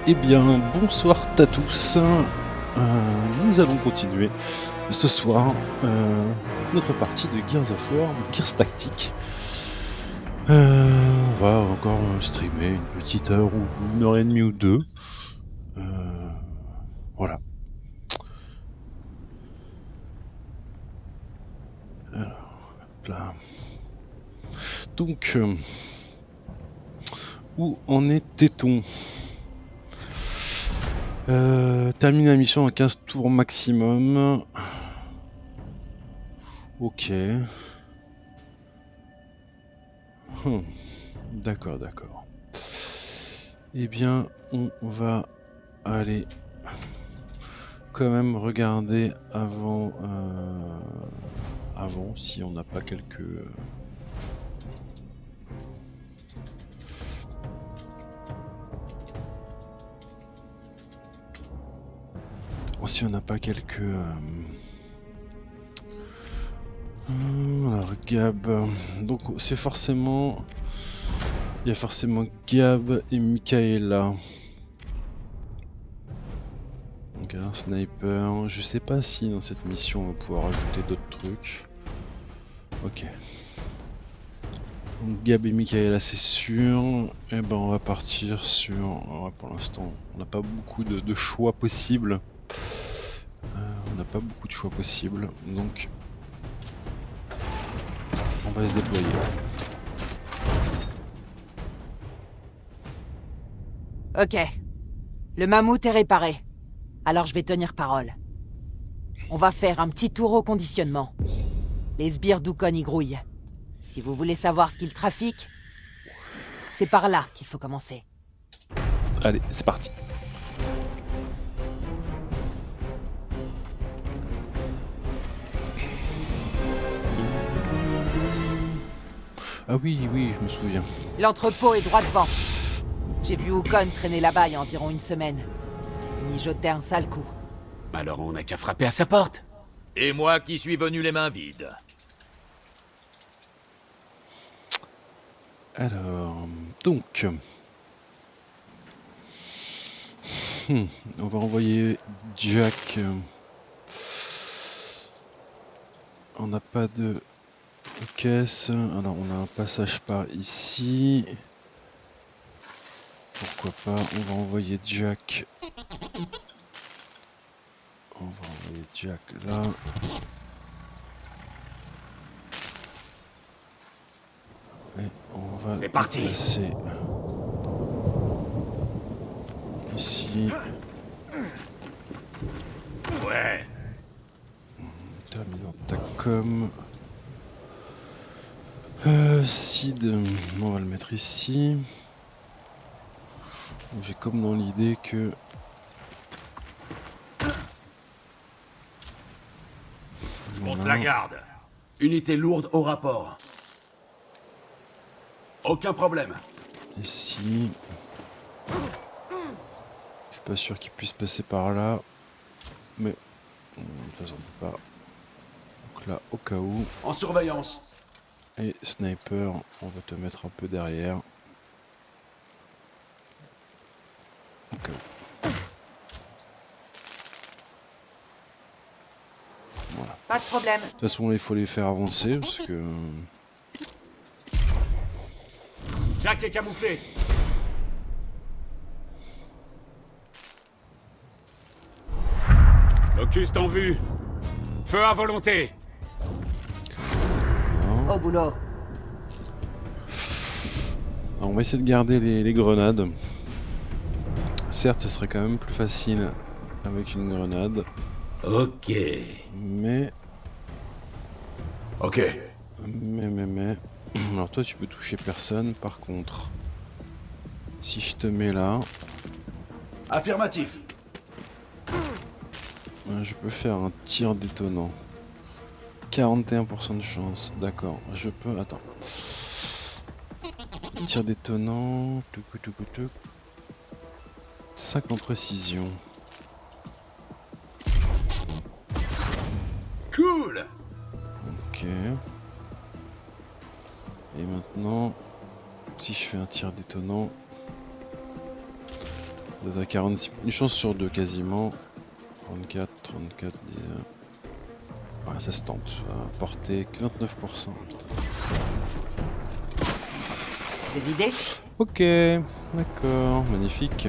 Eh bien, bonsoir à tous. Nous allons continuer ce soir notre partie de Gears of War, Gears Tactique. On va encore streamer une petite heure ou une heure et demie ou deux. Voilà. Alors, hop là. Donc, où en était-on? Termine la mission à 15 tours maximum. Ok. D'accord, d'accord. Eh bien, on va aller quand même regarder avant, si on n'a pas quelques... si on n'a pas quelques... alors Gab, donc c'est forcément... Il y a forcément Gab et Michaela. Donc un sniper, je sais pas si dans cette mission on va pouvoir ajouter d'autres trucs. Ok. Donc Gab et Michaela c'est sûr. Et ben on va partir sur... Ouais, pour l'instant on n'a pas beaucoup de choix possibles. On n'a pas beaucoup de choix possibles, donc on va se déployer. Ok. Le mammouth est réparé. Alors je vais tenir parole. On va faire un petit tour au conditionnement. Les sbires d'Ukon y grouillent. Si vous voulez savoir ce qu'ils trafiquent, c'est par là qu'il faut commencer. Allez, c'est parti. Ah oui, oui, je me souviens. L'entrepôt est droit devant. J'ai vu Ukon traîner là-bas il y a environ une semaine. Il m'y jetait un sale coup. Alors on n'a qu'à frapper à sa porte. Et moi qui suis venu les mains vides. Alors, donc... on va envoyer Jack. On n'a pas de caisse. Alors, on a un passage par ici. Pourquoi pas, on va envoyer Jack. On va envoyer Jack là. Et on va C'est parti. passer ici. Ouais. Terminant ta com. Sid, on va le mettre ici. J'ai comme dans l'idée que... Monte la garde. Unité lourde au rapport. Aucun problème. Ici. Je suis pas sûr qu'il puisse passer par là. Mais de toute façon on peut pas. Donc là au cas où. En surveillance. Et sniper, on va te mettre un peu derrière. Au cas où. Voilà. Pas de problème. De toute façon il faut les faire avancer parce que... Jack est camouflé. Locust en vue. Feu à volonté. Non. Au boulot. Alors, on va essayer de garder les grenades. Certes ce serait quand même plus facile avec une grenade. Ok. Mais... Ok. Mais... Alors toi tu peux toucher personne, par contre... Si je te mets là... Affirmatif. Je peux faire un tir détonnant. 41% de chance, d'accord. Je peux... Attends. Tir détonnant... 5 en précision. Cool. Ok. Et maintenant... Si je fais un tir détonnant... Vous avez 46... Une chance sur deux quasiment. 34, 34, 10... Ouais, ça se tente. Portée 29%. Putain. Des idées? Ok, d'accord, magnifique.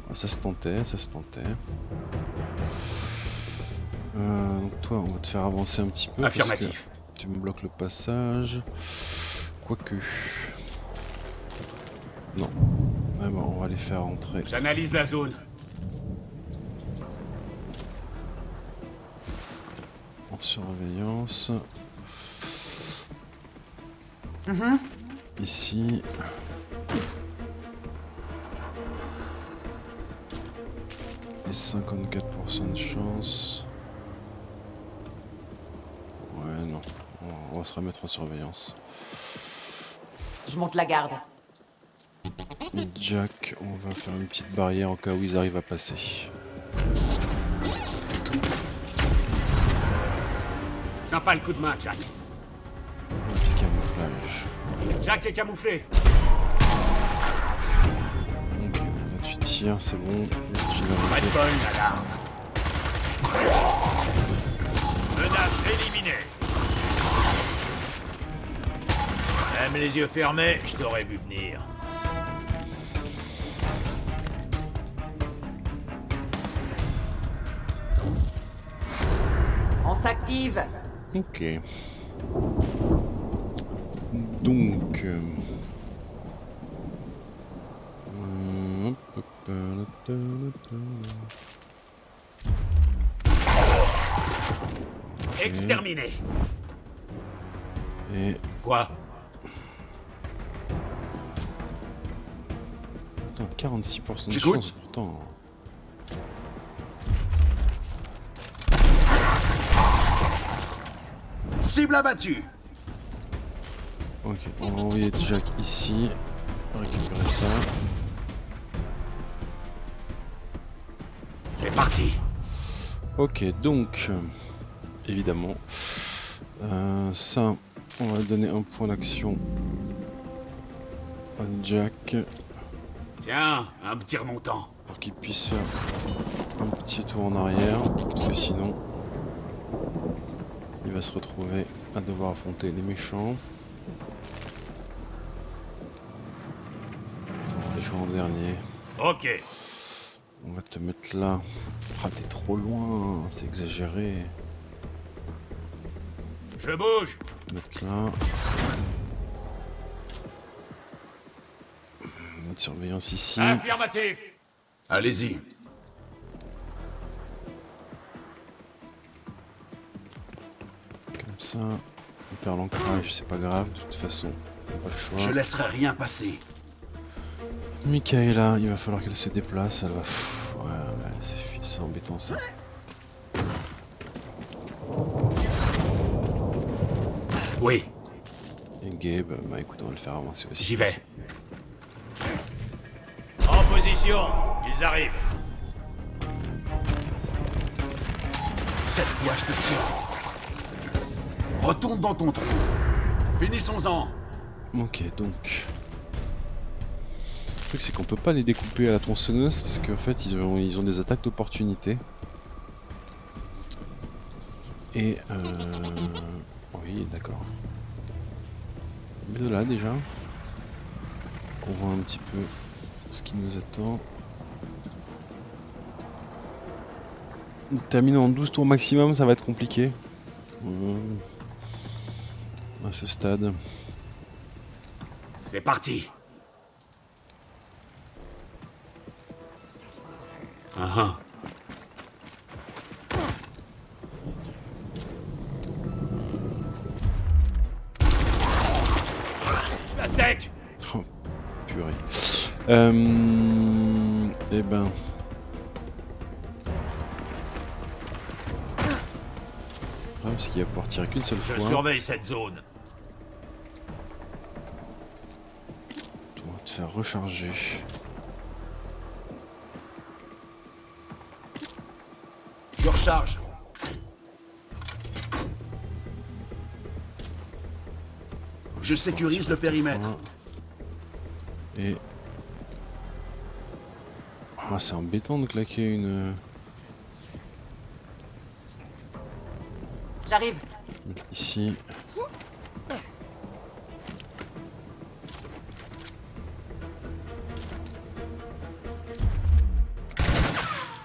Ah, ça se tentait, ça se tentait. Donc toi, on va te faire avancer un petit peu. Affirmatif. Parce que tu me bloques le passage. Quoique... Non. Ouais, bon, on va les faire entrer. J'analyse la zone. En surveillance. Ici. Et 54% de chance. Ouais, non. On va se remettre en surveillance. Je monte la garde. Et Jack, on va faire une petite barrière au cas où ils arrivent à passer. Sympa le coup de main, Jack. Un petit camouflage. Jack est camouflé. Ok, là tu tires, c'est bon. Là, tu vas Pas de rester. bol, l'alarme. Menace éliminée. Même les yeux fermés, je t'aurais vu venir. On s'active. Ok. Donc... Exterminé. Et... Quoi? Putain, 46% de J'écoute. chance pourtant. Cible abattue. Ok, on va envoyer Jack ici. On va récupérer ça. C'est parti. Ok, donc... évidemment. Ça, on va donner un point d'action à Jack. Tiens, un petit remontant. Pour qu'il puisse faire un petit tour en arrière. Parce que sinon... il va se retrouver à devoir affronter les méchants. Les joueurs en dernier. Ok. On va te mettre là. Ah, t'es trop loin, c'est exagéré. Je bouge. Mettre là. Mettre surveillance ici. Affirmatif. Allez-y. Comme ça. On perd l'ancrage, c'est pas grave, de toute façon. On n'a pas le Je choix. laisserai rien passer. Michaela, il va falloir qu'elle se déplace. Elle va. Ouais, c'est embêtant ça. Oui, Et Gabe, bah écoute, on va le faire avancer aussi. j'y vais. En position. Ils arrivent. Cette fois, je te tire. Retourne dans ton trou. Finissons-en. Ok, donc. Le truc, c'est qu'on peut pas les découper à la tronçonneuse parce qu'en fait, ils ont des attaques d'opportunité. Et oui, d'accord. Mais de là déjà, qu'on voit un petit peu ce qui nous attend. Terminer en 12 tours maximum, ça va être compliqué. À ce stade. C'est parti. Ah. Je la sec. Oh, purée. Eh ben... Le problème, c'est qu'il va pouvoir tirer qu'une seule Je fois. surveille cette zone. On va te faire recharger. Je recharge. Je sécurise le périmètre. Et Ah, c'est embêtant de claquer une... J'arrive. Ici.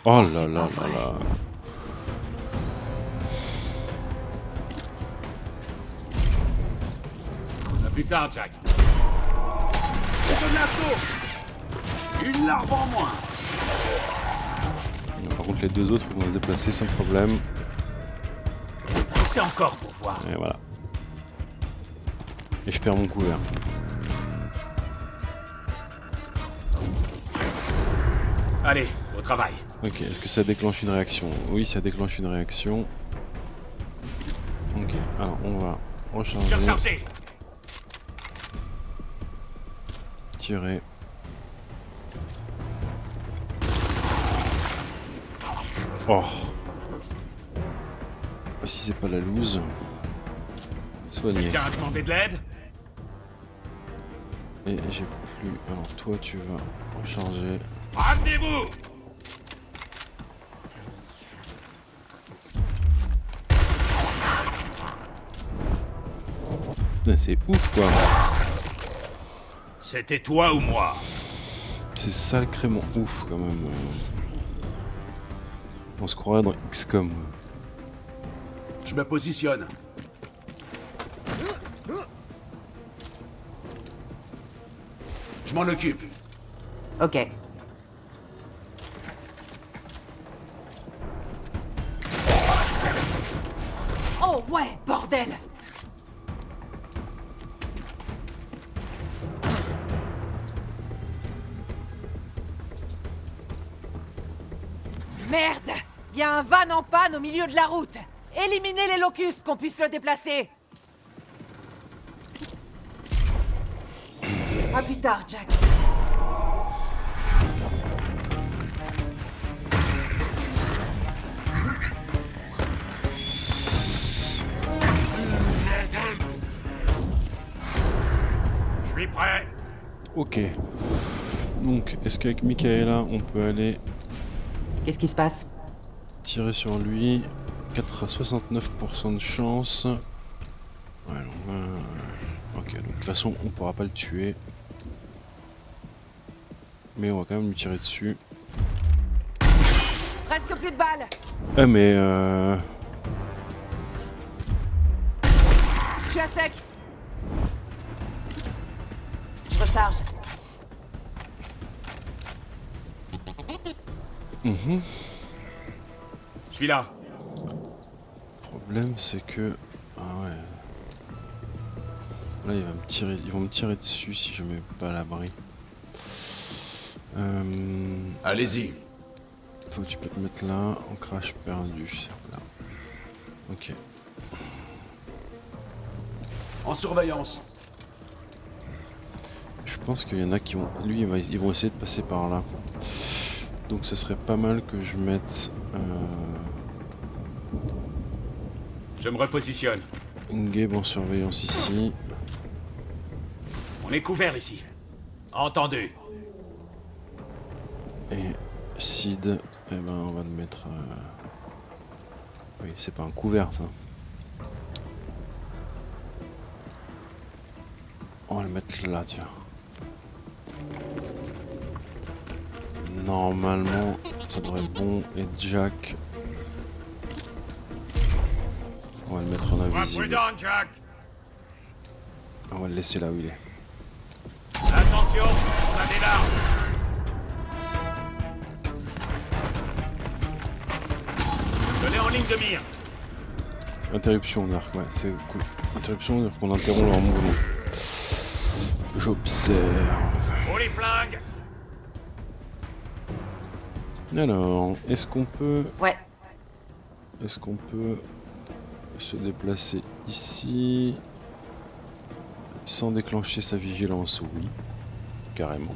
Oh là là là là. À plus tard, Jack. C'est de l'assaut. Une larve en moins. Par contre les deux autres ils vont se déplacer sans problème. C'est encore pour voir. Et voilà. Et je perds mon couvert. Allez, au travail. Ok, est-ce que ça déclenche une réaction? Oui, ça déclenche une réaction. Ok, alors on va recharger, Surchargé. tirer. Oh. Si c'est pas la loose. Soigné. Quelqu'un a demandé de l'aide? Et j'ai plus... Alors toi tu vas recharger. Ramenez-vous. Ah, c'est ouf quoi. C'était toi ou moi? C'est sacrément ouf quand même. On se croirait dans XCOM. Je me positionne. Je m'en occupe. Ok. Oh ouais, bordel! Merde! Il y a un van en panne au milieu de la route! Éliminez les locustes, qu'on puisse le déplacer! À plus tard, Jack. Je suis prêt. Ok. Donc, est-ce qu'avec Michaela, on peut aller Qu'est-ce qui se passe? tirer sur lui? 69% de chance. Ouais, on va... Ok, donc de toute façon, on pourra pas le tuer. Mais on va quand même lui tirer dessus. Presque plus de balles! Ah mais Je suis à sec! Je recharge. Je suis là. Le problème c'est que... Ah ouais. Là il va me tirer... Ils vont me tirer dessus si je mets pas à l'abri. Allez-y. Toi tu peux te mettre là, ancrage perdu. Là. Ok. En surveillance. Je pense qu'il y en a qui vont... Lui ils vont essayer de passer par là. Donc ce serait pas mal que je mette... Je me repositionne. Ingame en surveillance ici. On est couvert ici. Entendu. Et Sid, eh ben on va le mettre... Oui, c'est pas un couvert ça. On va le mettre là, tiens. Normalement, ça devrait être bon. Et Jack... On va le mettre en Sois invisible. prudent, Jack. On va le laisser là où il est. Attention, on a des larmes. Je l'ai en ligne de mire. Interruption d'arc, ouais, c'est cool. Interruption, c'est-à-dire qu'on interrompt leur mouvement. J'observe. Oh les flingues. Alors, est-ce qu'on peut... Ouais. Est-ce qu'on peut se déplacer ici sans déclencher sa vigilance? Oui, carrément.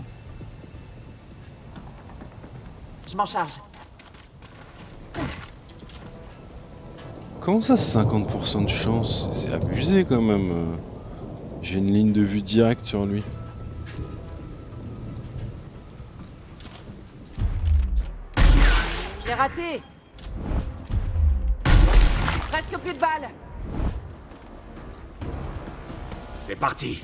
Je m'en charge. Comment ça 50% de chance? C'est abusé quand même. J'ai une ligne de vue directe sur lui. raté. Presque plus de balles. C'est parti.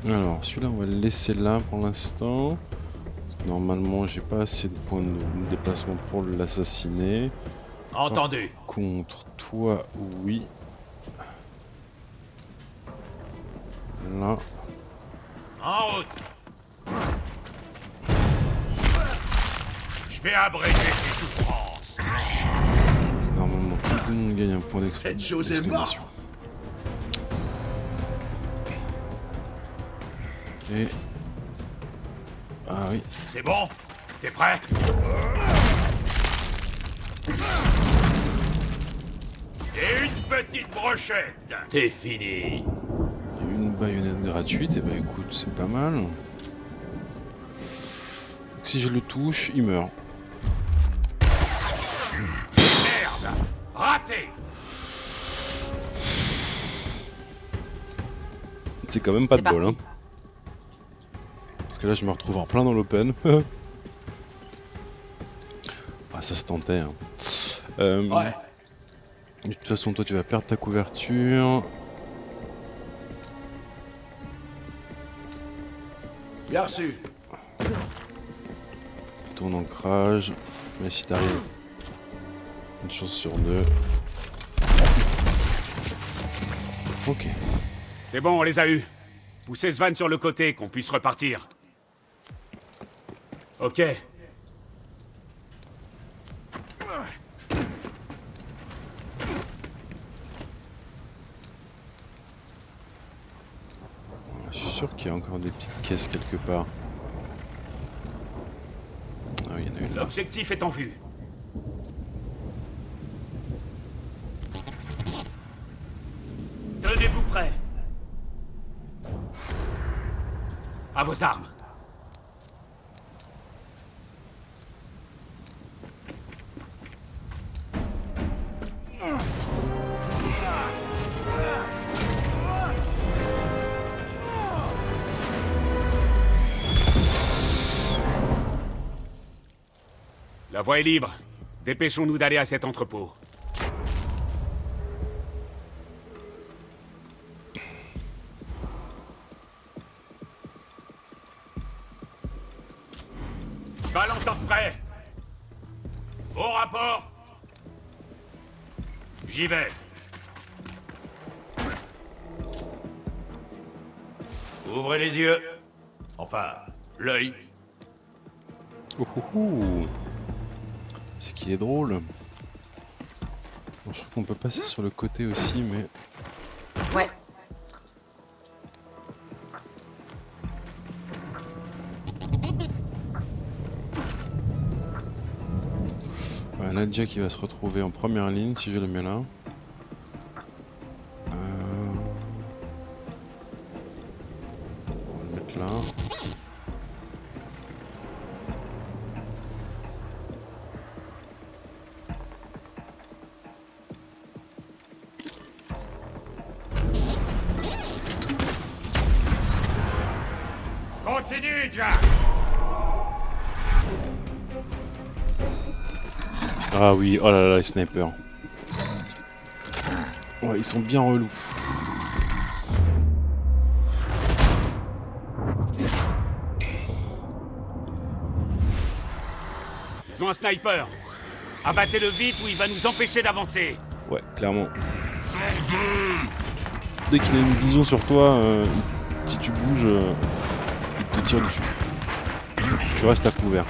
Alors, celui-là, on va le laisser là pour l'instant. Normalement, j'ai pas assez de points de déplacement pour l'assassiner. Entendu. Contre toi, oui. Là. En route. Je vais abréger tes souffrances. Normalement, tout le monde gagne un point Cette chose est morte. Et... Ah oui. C'est bon? T'es prêt? Et une petite brochette. T'es fini. Il y a eu une baïonnette gratuite, et bah écoute, c'est pas mal. Donc, si je le touche, il meurt. Merde. Raté. C'est quand même pas de C'est bol, hein. parti. Parce que là, je me retrouve en plein dans l'open. Ah, ça se tentait, hein. Ouais. De toute façon, toi, tu vas perdre ta couverture. Bien reçu. Ton ancrage. Mais si t'arrives, une chance sur deux. Ok. C'est bon, on les a eus. Poussez Svan sur le côté, qu'on puisse repartir. Ok. Je suis sûr qu'il y a encore des petites caisses quelque part. Ah oui, il y en a une là. L'objectif est en vue. Tenez-vous prêts. À vos armes. La voie est libre. Dépêchons-nous d'aller à cet entrepôt. Balance en spray. Au rapport. J'y vais. Ouvrez les yeux. Enfin, l'œil. Oh, oh, oh. C'est qu'il est drôle. Bon, je trouve qu'on peut passer sur le côté aussi, mais... Ouais. Voilà, là, Jack il va se retrouver en première ligne si je le mets là. On va le mettre là. Continue, Jack. Ah oui, oh là là, les snipers. Ouais, ils sont bien relous. Ils ont un sniper. Abattez-le vite ou il va nous empêcher d'avancer. Ouais, clairement. Dès qu'il a une vision sur toi, si tu bouges, il te tire dessus. Tu restes à couvert.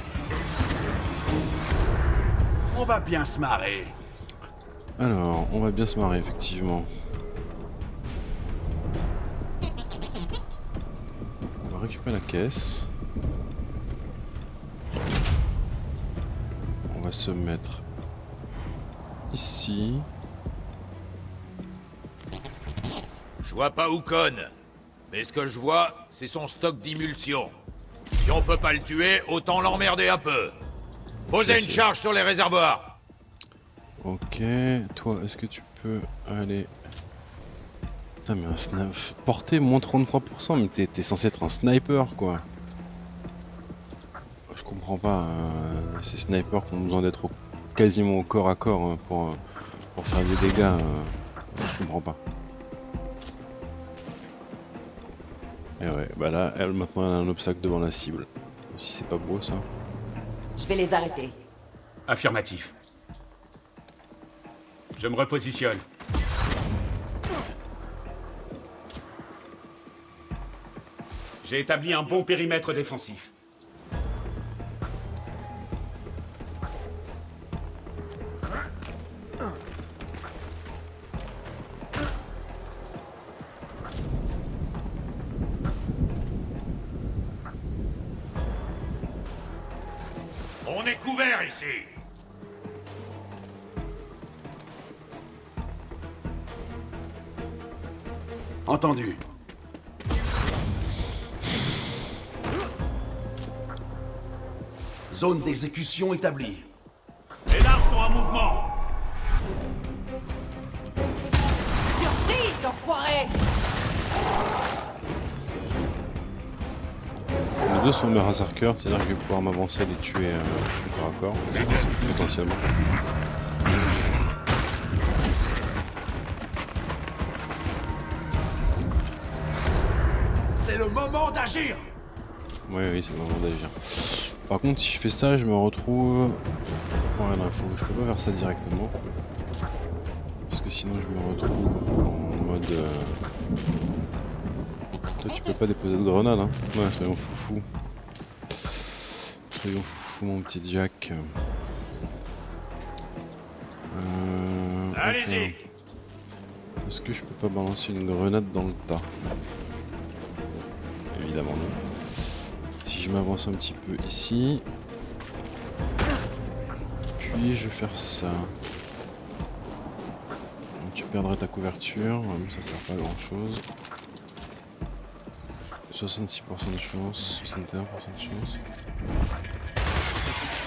On va bien se marrer. Alors, on va bien se marrer, effectivement. On va récupérer la caisse. On va se mettre ici. Je vois pas Ukon. Mais ce que je vois, c'est son stock d'émulsion. Si on peut pas le tuer, autant l'emmerder un peu. Posez une charge sur les réservoirs. Ok, toi, est-ce que tu peux aller... Putain, mais un sniper... Portée moins 33%, mais t'es censé être un sniper, quoi. Je comprends pas, ces snipers qui ont besoin d'être quasiment au corps à corps hein, pour faire des dégâts, je comprends pas. Et ouais, bah là, maintenant elle a un obstacle devant la cible. Si c'est pas beau ça. Je vais les arrêter. Affirmatif. Je me repositionne. J'ai établi un bon périmètre défensif. On est couvert ici. Entendu. Zone d'exécution établie. Les larves sont en mouvement. Surprise, enfoiré! Les deux sont berserkers, c'est-à-dire que je vais pouvoir m'avancer et les tuer corps à corps, potentiellement. C'est le moment d'agir. Oui, c'est le moment d'agir. Par contre, si je fais ça, je me retrouve... Ouais, non, je peux pas faire ça directement. Parce que sinon, je me retrouve en mode... Toi, tu peux pas déposer de grenade, hein. Ouais, soyons foufou. Soyons foufou, mon petit Jack. Allez-y. Est-ce que je peux pas balancer une grenade dans le tas? Évidemment non. Si je m'avance un petit peu ici, puis je vais faire ça. Donc, tu perdrais ta couverture, mais ça sert pas à grand chose. 66% de chance, 61% de chance.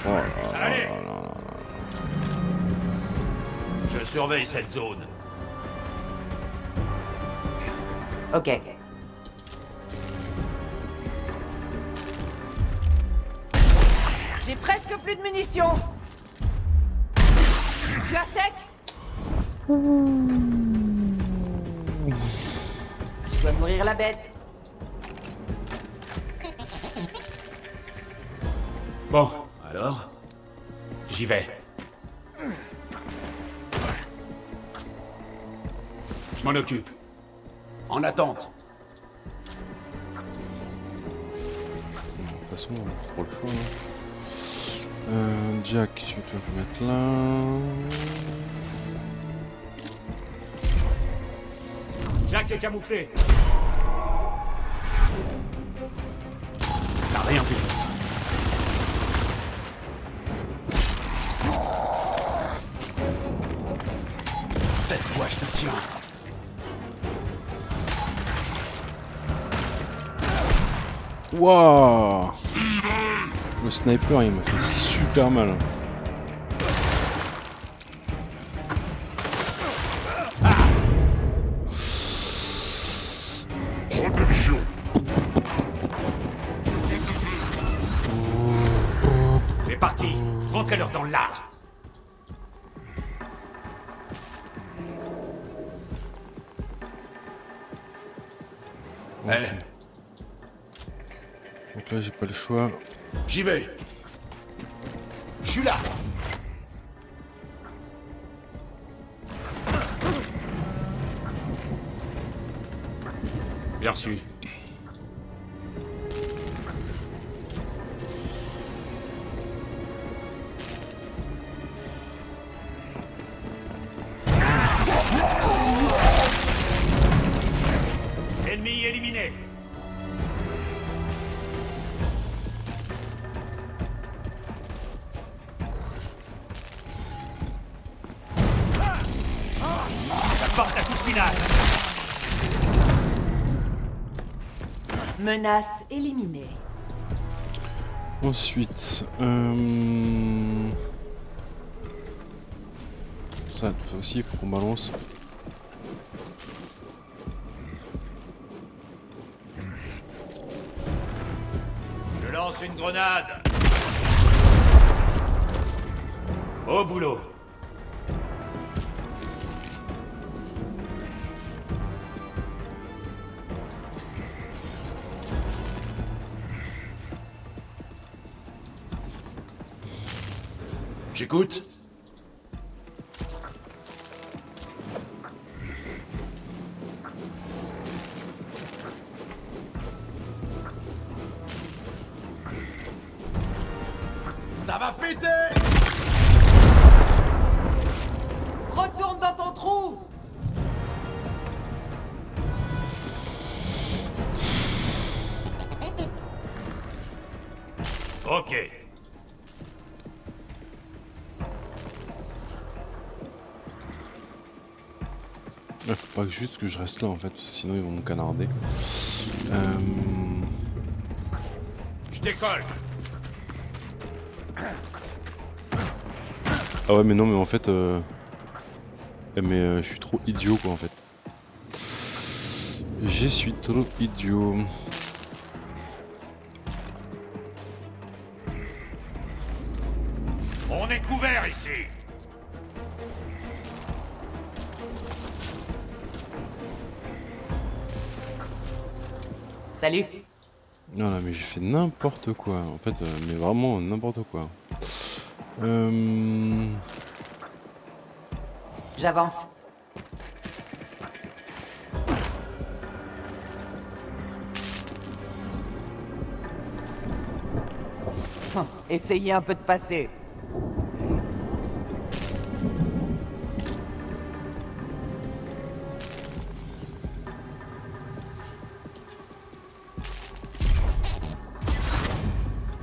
Oh là là là là là. Je surveille cette zone. Ok. J'ai presque plus de munitions. Je suis à sec. Je dois nourrir la bête. Bon, alors, j'y vais. Je m'en occupe. En attente. De toute façon, on a trop le choix. Jack, tu peux le mettre là. Jack est camouflé. T'as rien vu. Cette fois, je te tiens. Wouah! Le sniper il m'a fait super mal. C'est parti. Rentrez-leur dans l'art. Eh, Donc là j'ai pas le choix. j'y vais. Je suis là. Bien reçu. Ennemi éliminé. Ça porte la touche finale. Menace éliminée. Ensuite, ça aussi, il faut qu'on balance. Je lance une grenade. Au boulot. J'écoute. Ça va péter! Retourne dans ton trou! Ok. Il faut pas juste que je reste là en fait, sinon ils vont me canarder. Je décolle. Ah ouais mais non mais en fait je suis trop idiot quoi en fait. Je suis trop idiot. On est couvert ici. Salut. Non là mais j'ai fait n'importe quoi en fait, mais vraiment n'importe quoi. J'avance. Essayez un peu de passer.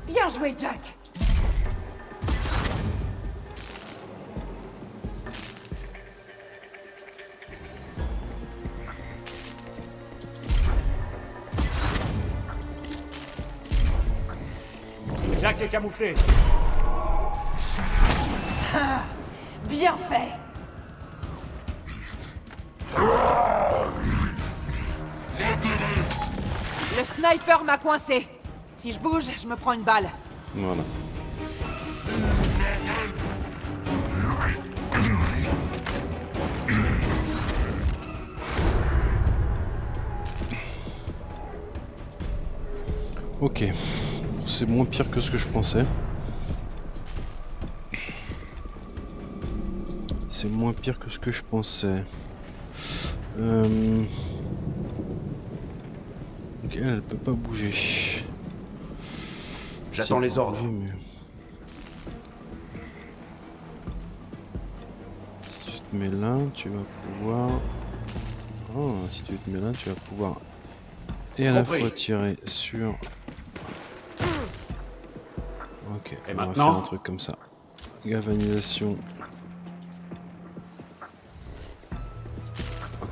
Bien joué, Jack. Jack est camouflé. Bien fait. Le sniper m'a coincé. Si je bouge, je me prends une balle. Voilà. Ok, c'est moins pire que ce que je pensais. C'est moins pire que ce que je pensais. Ok, elle peut pas bouger. J'attends les ordres. Mais... Si tu te mets là, tu vas pouvoir... Oh, si tu te mets là, tu vas pouvoir... Et à la Compris. fois tirer sur... Ok, on va maintenant faire un truc comme ça. Galvanisation.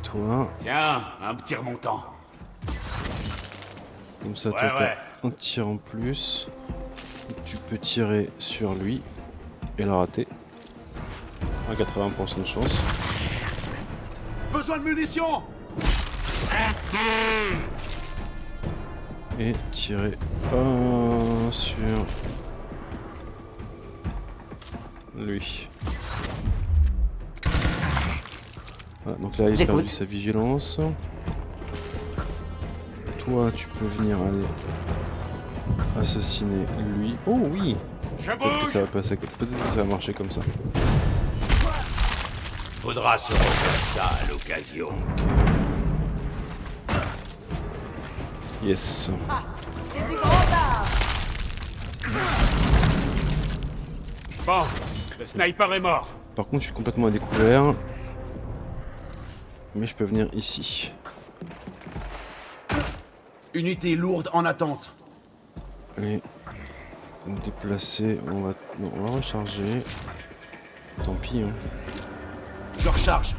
Toi, Tiens, un petit remontant. comme ça, Ouais, toi, ouais. t'as un tir en plus. Tu peux tirer sur lui et le rater. À 80% de chance. Besoin de munitions! Et tirer sur lui. Voilà, donc là il a J'écoute. perdu sa vigilance. Toi tu peux venir aller assassiner lui. Oh oui! Je Peut-être que bouge. ça va passer, peut-être que ça va marcher comme ça. Faudra se refaire ça à l'occasion. Yes. C'est du grand art. Bon, le sniper est mort. Par contre je suis complètement à découvert. Mais je peux venir ici. Unité lourde en attente. Allez. Me déplacer. On va recharger. Tant pis hein. Je recharge.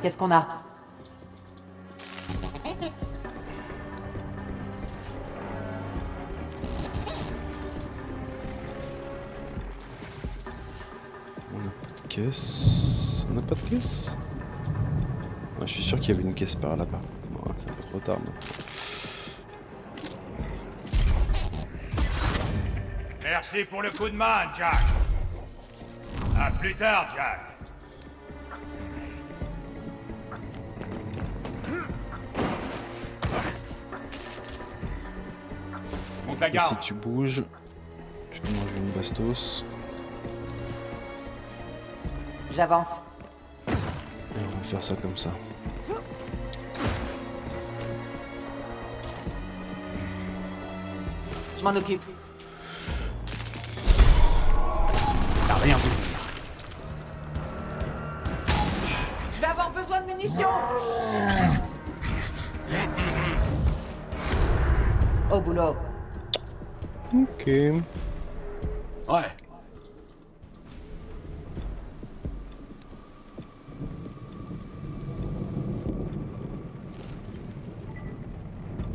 Qu'est-ce qu'on a? caisse. On n'a pas de caisse? Ah, je suis sûr qu'il y avait une caisse par là-bas. Bon, c'est un peu trop tard maintenant. Merci pour le coup de main, Jack. À plus tard, Jack. Monte la Et garde. si tu bouges, je vais manger une bastos. J'avance. Et on va faire ça comme ça. Je m'en occupe. T'as rien vu. Je vais avoir besoin de munitions. Au boulot. Ok. Ouais.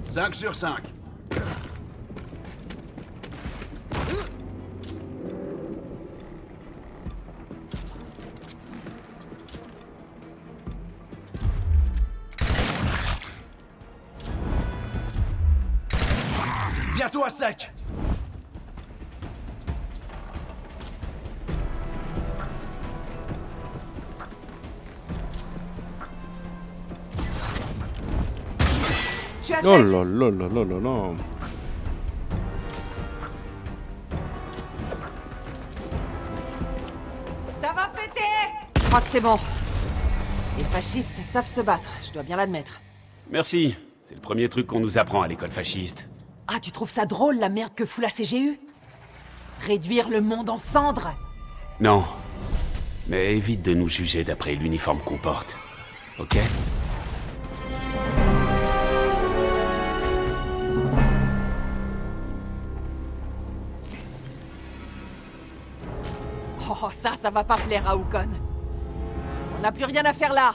Cinq sur 5. Bientôt à sec. Je suis à Oh sec. là là là là là là. Ça va péter. Je crois que c'est bon. Les fascistes savent se battre, je dois bien l'admettre. Merci. C'est le premier truc qu'on nous apprend à l'école fasciste. Ah, tu trouves ça drôle, la merde que fout la CGU? Réduire le monde en cendres? Non. Mais évite de nous juger d'après l'uniforme qu'on porte. Ok? Oh, ça va pas plaire à Ukon. On n'a plus rien à faire là.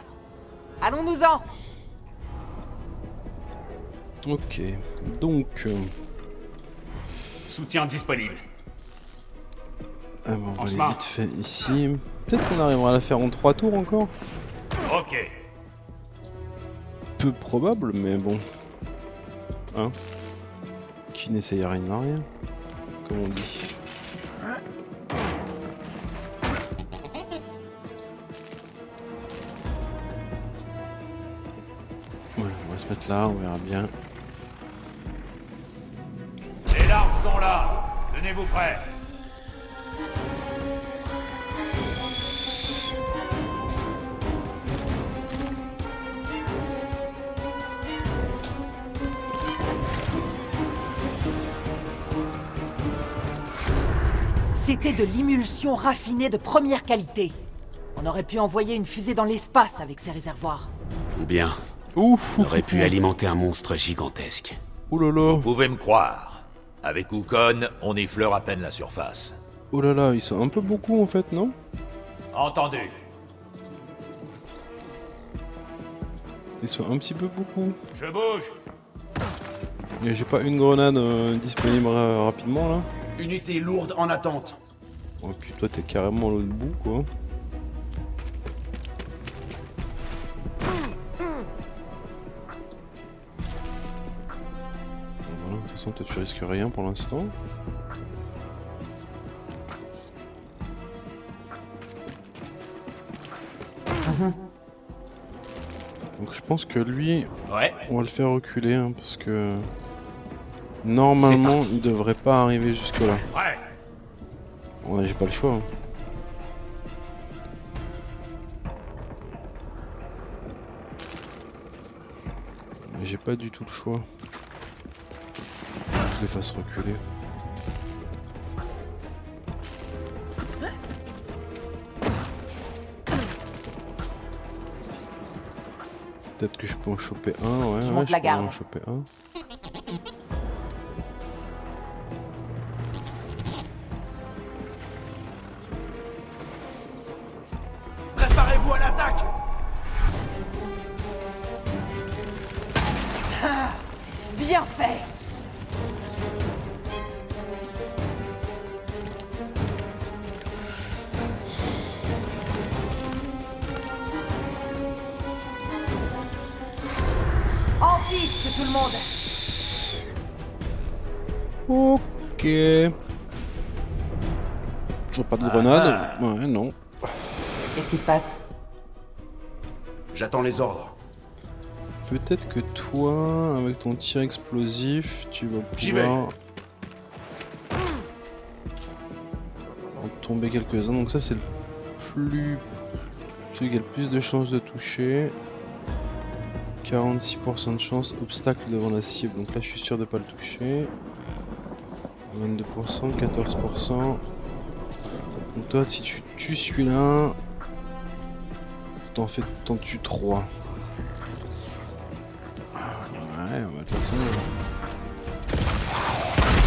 Allons-nous-en. Ok. Donc. Soutien disponible. Ah bon, on va aller Franchement. vite fait ici. Peut-être qu'on arrivera à la faire en 3 tours encore. Ok. Peu probable, mais bon. Hein? Qui n'essaye rien n'a rien. Comme on dit. Voilà, on va se mettre là, on verra bien. Les larves sont là. Tenez-vous prêts. C'était de l'émulsion raffinée de première qualité. On aurait pu envoyer une fusée dans l'espace avec ces réservoirs. Ou bien, Ouf! on aurait pu alimenter un monstre gigantesque. Oh là là! Vous pouvez me croire. Avec Ukon, on effleure à peine la surface. Oh là là, ils sont un peu beaucoup en fait, non? Entendu. Ils sont un petit peu beaucoup. Je bouge. Et j'ai pas une grenade disponible rapidement là? Unité lourde en attente. Oh puis toi t'es carrément à l'autre bout quoi. Voilà, de toute façon toi tu risques rien pour l'instant. Donc je pense que lui, Ouais. on va le faire reculer hein, parce que normalement il devrait pas arriver jusque là. Prêt. Ouais, j'ai pas le choix. Hein. Mais j'ai pas du tout le choix. Faut que je les fasse reculer. Peut-être que je peux en choper un, ouais. Je ouais, monte la peux garde. en choper un. Préparez-vous à l'attaque. Bien fait. tout le monde. Ok. Toujours pas de grenade. Ouais, non. Qu'est-ce qui se passe? J'attends les ordres. Peut-être que toi, avec ton tir explosif, tu vas J'y vais. pouvoir en tomber quelques-uns. Donc ça, c'est le plus... celui qui a le plus de chances de toucher. 46% de chance, obstacle devant la cible. Donc là, je suis sûr de pas le toucher. 22%, 14%. Donc toi, si tu tues celui-là, t'en tues 3. Ouais, bah, de toute façon...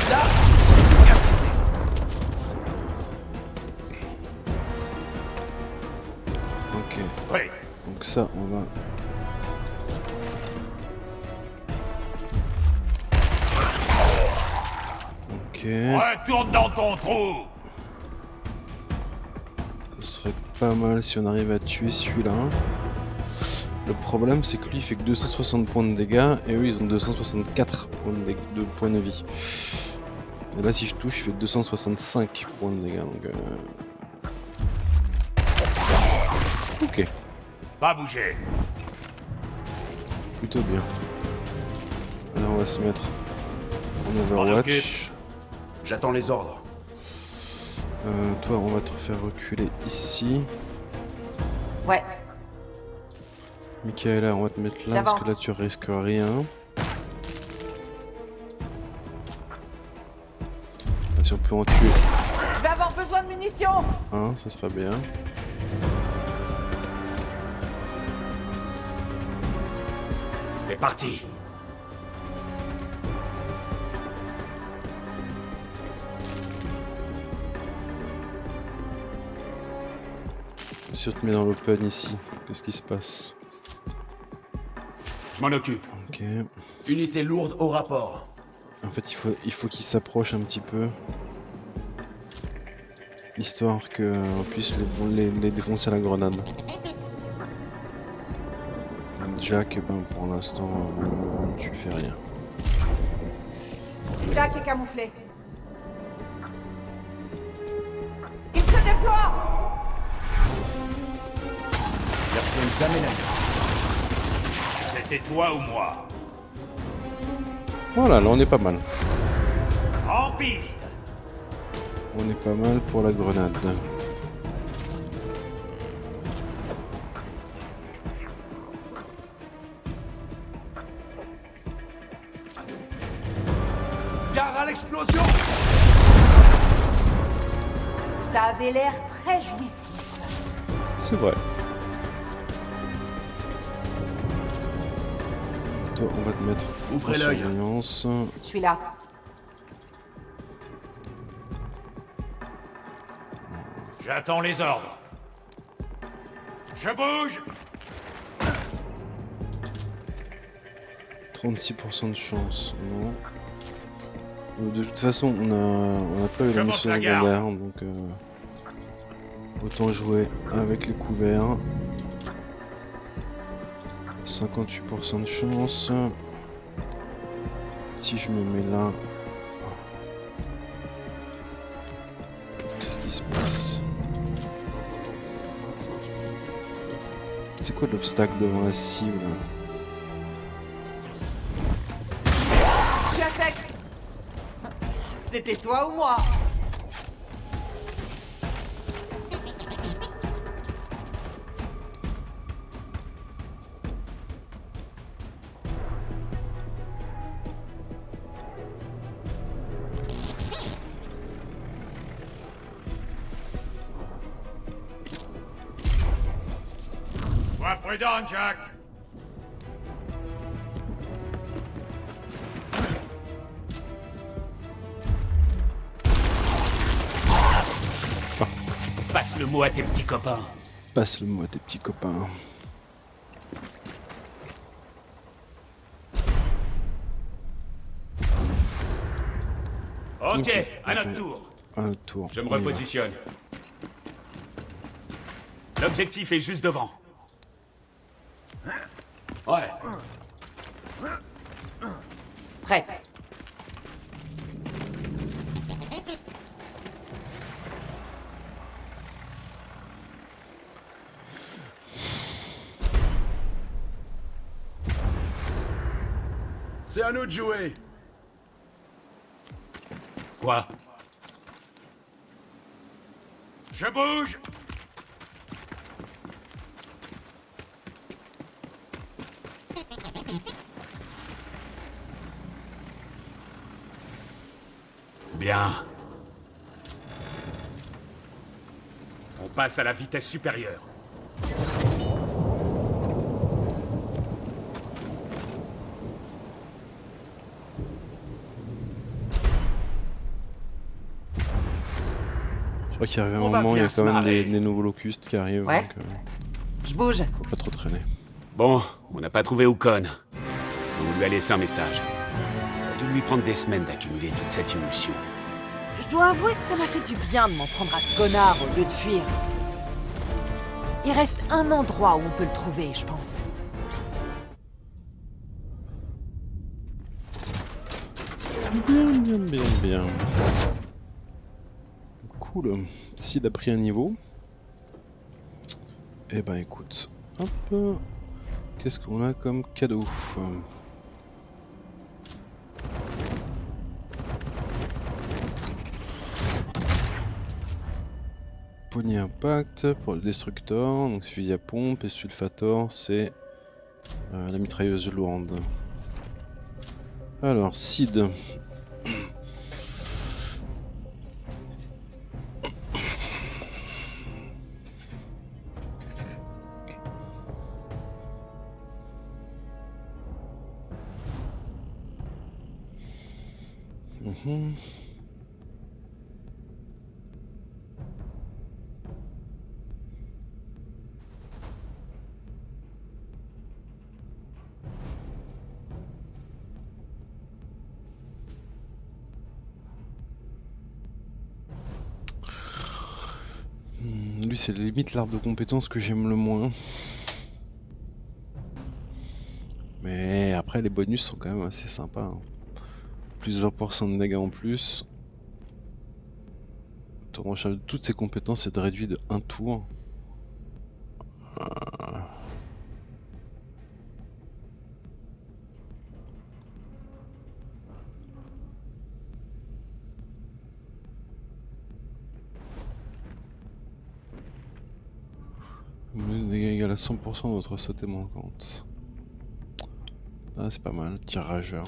Ça, c'est l'efficacité. Ok, Oui. donc ça, on va... Ok, Retourne dans ton trou. ce serait pas mal si on arrive à tuer celui-là. Le problème, c'est que lui, il fait que 260 points de dégâts, et eux, ils ont 264 de points de vie. Et là, si je touche, je fais 265 points de dégâts, donc... Ok, Pas bouger. plutôt bien. Alors, on va se mettre en occupe. Overwatch. J'attends les ordres. Toi, on va te faire reculer ici. Ouais, Michaela, on va te mettre là, J'avance. parce que là, tu risques rien. Ah, si on peut en tuer je vais avoir besoin de munitions. un, ça serait bien. C'est parti. Si on te met dans l'open ici, qu'est-ce qui se passe? Je m'en occupe. Ok. Unité lourde au rapport. En fait, il faut qu'il s'approche un petit peu. Histoire qu'on puisse les défoncer à la grenade. Jack, ben, pour l'instant, tu fais rien. Jack est camouflé. Il se déploie. Je retiens jamais la liste. C'était toi ou moi. Voilà, là on est pas mal. En piste. On est pas mal pour la grenade. Gare à l'explosion. Ça avait l'air très jouissif. C'est vrai. Toi, on va te mettre Ouvrez en l'œil. surveillance. Je suis là. J'attends les ordres. Je bouge. 36% de chance, non. De toute façon, on a pas eu Je la monte mission la garde. secondaire, donc autant jouer avec les couverts. 58% de chance. Si je me mets là, qu'est-ce qui se passe? C'est quoi l'obstacle devant la cible? Je suis à sec. C'était toi ou moi? Sois prudent, Jack. Passe le mot à tes petits copains. Passe le mot à tes petits copains. Ok, à notre tour. Un tour. Je me On y va. repositionne. L'objectif est juste devant. Ouais. Prête. C'est à nous de jouer. Quoi? Je bouge. Bien. On passe à la vitesse supérieure. Je crois qu'il arrive un On va moment, il y a bien se quand même marrer. des nouveaux locustes qui arrivent, Ouais. donc Je bouge. faut pas trop traîner. Bon, on n'a pas trouvé Ukon. On lui a laissé un message. Ça a dû lui prendre des semaines d'accumuler toute cette émotion. Je dois avouer que ça m'a fait du bien de m'en prendre à ce connard au lieu de fuir. Il reste un endroit où on peut le trouver, je pense. Bien. Cool. S'il a pris un niveau. Eh ben écoute. Hop. Qu'est-ce qu'on a comme cadeau? Poignée impact pour le destructor, donc fusil à pompe, et sulfator c'est la mitrailleuse lourde. Alors, Sid. Mhm. Lui, c'est limite l'arbre de compétences que j'aime le moins. Mais après, les bonus sont quand même assez sympas, hein. Plus 20% de dégâts en plus. Le temps de recharge de toutes ses compétences est réduit de 1 tour. Dégâts égal à 100% de votre sauté manquante. Ah, c'est pas mal, tir rageur.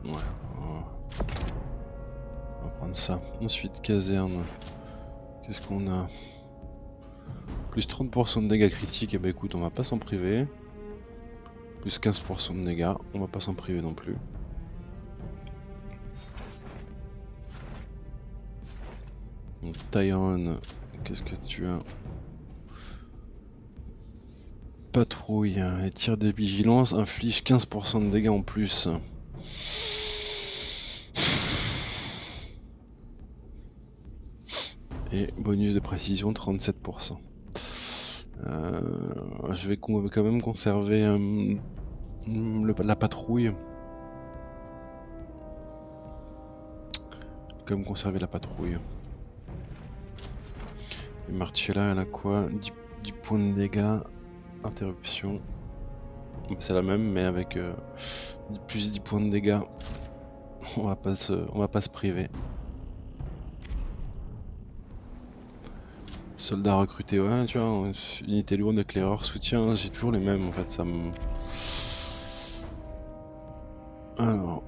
Ouais, on va prendre ça. Ensuite, caserne. Qu'est-ce qu'on a? Plus 30% de dégâts critiques, et bah écoute, on va pas s'en priver. Plus 15% de dégâts, on va pas s'en priver non plus. Donc Tyrone, qu'est-ce que tu as? Patrouille, les tirs de vigilance infligent 15% de dégâts en plus. Et bonus de précision 37%. Je vais quand même conserver la patrouille. Comme conserver la patrouille. Et Marcella, elle a quoi? 10 points de dégâts. Interruption. C'est la même, mais avec plus 10 points de dégâts. On va pas se priver. Soldat recruté, ouais, tu vois, unité lourde, éclaireur, soutien, j'ai toujours les mêmes en fait, ça me... Alors...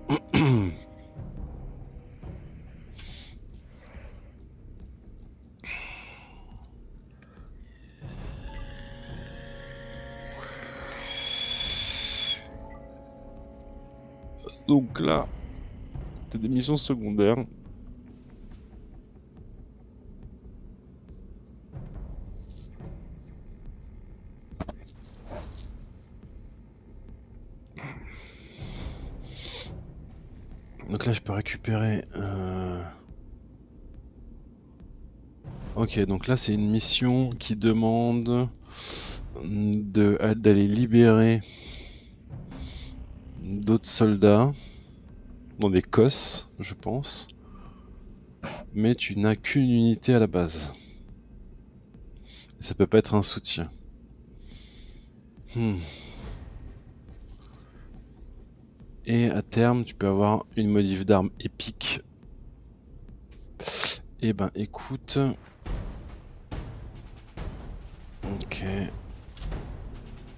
Donc là, t'as des missions secondaires. Donc là je peux récupérer... Ok, donc là c'est une mission qui demande d'aller libérer d'autres soldats dans des COS, je pense. Mais tu n'as qu'une unité à la base. Ça peut pas être un soutien. Et à terme, tu peux avoir une modif d'arme épique. Et ben écoute... Ok.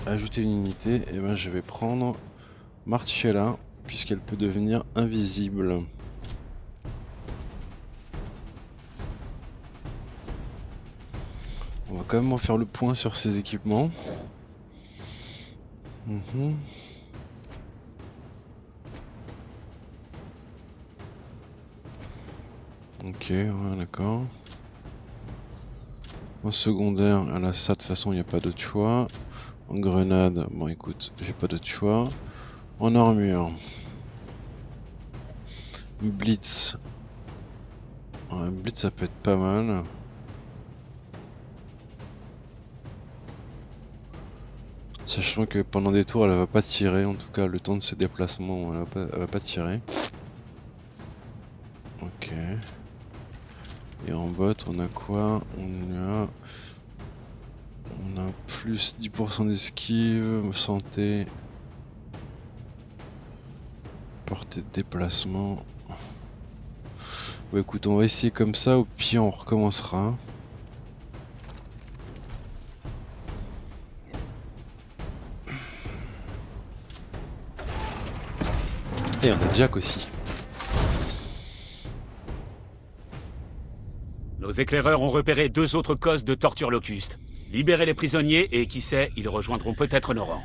Ajouter une unité, et ben je vais prendre Marcella, puisqu'elle peut devenir invisible. On va quand même en faire le point sur ses équipements. Ok, ouais, d'accord. En secondaire, à la ça de toute façon il n'y a pas d'autre choix. En grenade, bon écoute, j'ai pas d'autre choix. En armure. Blitz. Ouais, Blitz ça peut être pas mal. Sachant que pendant des tours elle va pas tirer, en tout cas le temps de ses déplacements elle va pas tirer. Ok. Et en bot on a quoi? On a plus 10% d'esquive, santé, portée de déplacement. Bon écoute, on va essayer comme ça, au pire on recommencera. Et on a Jack aussi. Nos éclaireurs ont repéré 2 autres causes de torture locuste. Libérez les prisonniers et qui sait, ils rejoindront peut-être nos rangs.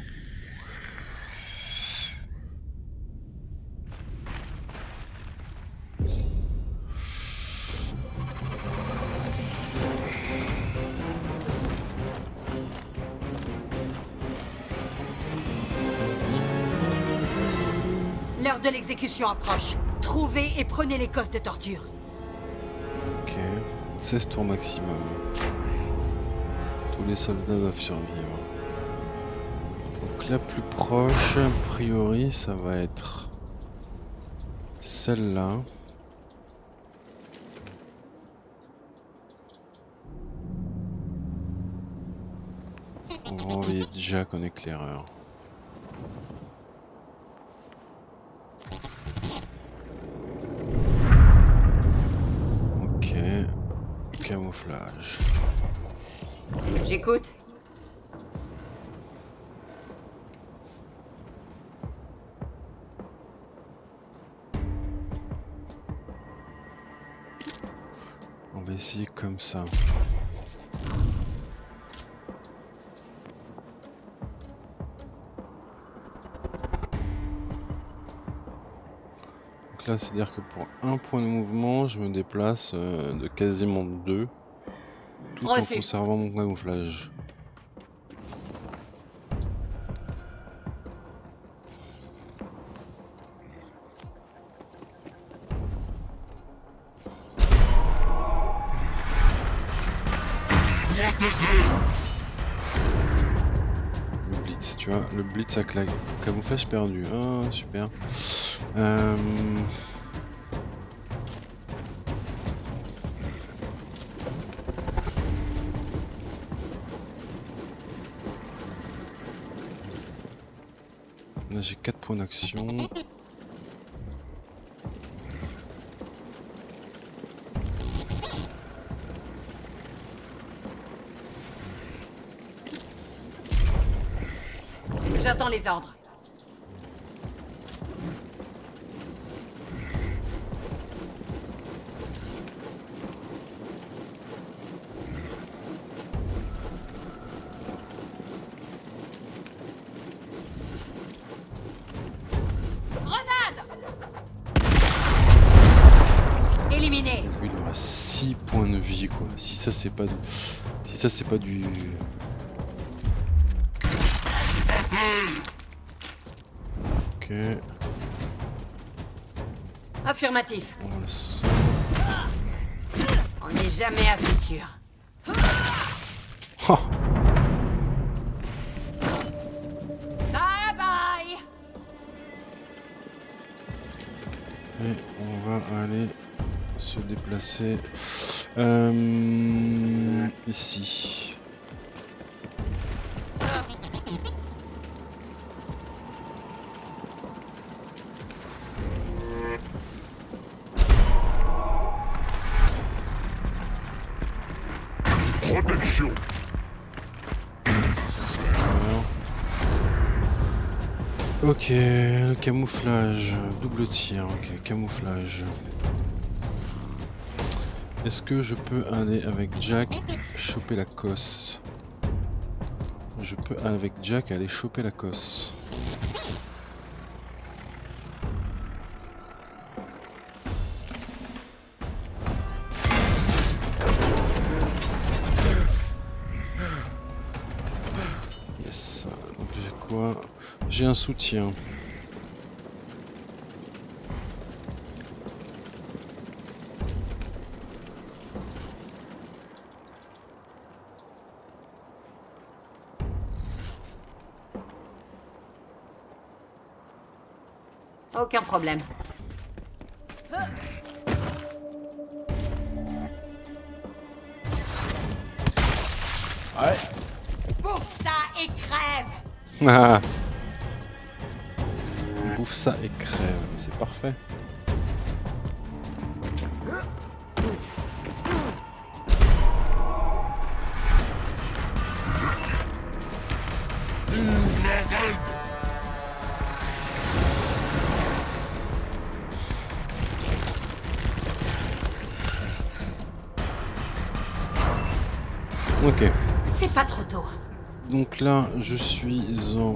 L'heure de l'exécution approche. Trouvez et prenez les cosses de torture. Ok, 16 tours maximum. Tous les soldats doivent survivre. Donc la plus proche, a priori, ça va être celle-là. On va envoyer Jack en éclaireur. Ok, camouflage. J'écoute. On va essayer comme ça. Donc là, c'est-à-dire que pour un point de mouvement, je me déplace de quasiment 2, tout en Reçu. conservant mon camouflage. Le blitz, tu vois, le blitz avec la camouflage perdu. Ah, super. Là j'ai 4 points d'action. J'attends les ordres. Grenade! Éliminé. Il aura 6 points de vie quoi. Si ça c'est pas du... Ok. Affirmatif. On le sent. On n'est jamais assez sûr. Oh. Bye bye. Et on va aller se déplacer ici. Protection. Ok, le camouflage, double tir, ok, camouflage. Est-ce que je peux aller avec Jack choper la cosse? Je peux avec Jack aller choper la cosse. Yes, donc j'ai quoi? J'ai un soutien. Aucun problème. Ouais. Bouffe ça et crève. Ah. Bouffe ça et crève, c'est parfait. Ok. C'est pas trop tôt. Donc là, je suis en...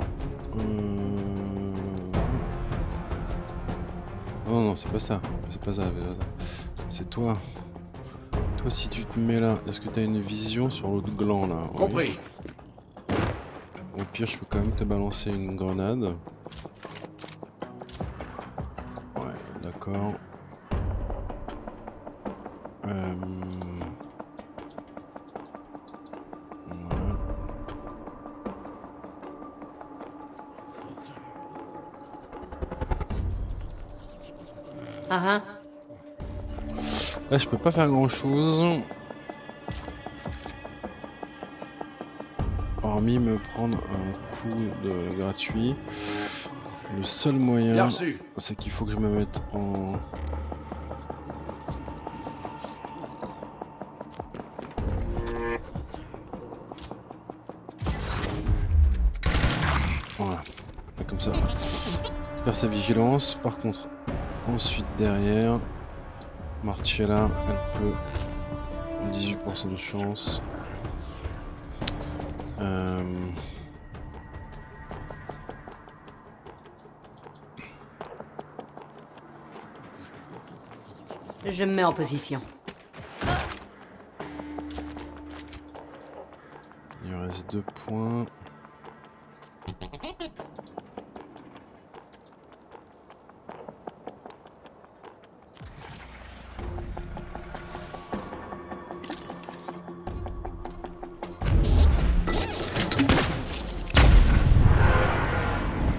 Oh non, c'est pas ça. C'est pas ça. C'est toi. Toi, si tu te mets là, est-ce que t'as une vision sur l'autre gland là? Oui. Compris. Au pire, je peux quand même te balancer une grenade. Ouais, d'accord. Ah ah. Là, je peux pas faire grand chose. Hormis me prendre un coup de gratuit. Le seul Bien moyen, reçu. c'est qu'il faut que je me mette en... Voilà, et comme ça. Faire sa vigilance. Par contre, ensuite derrière, Marcella, elle peut 18% de chance. Je me mets en position. Il me reste 2 points.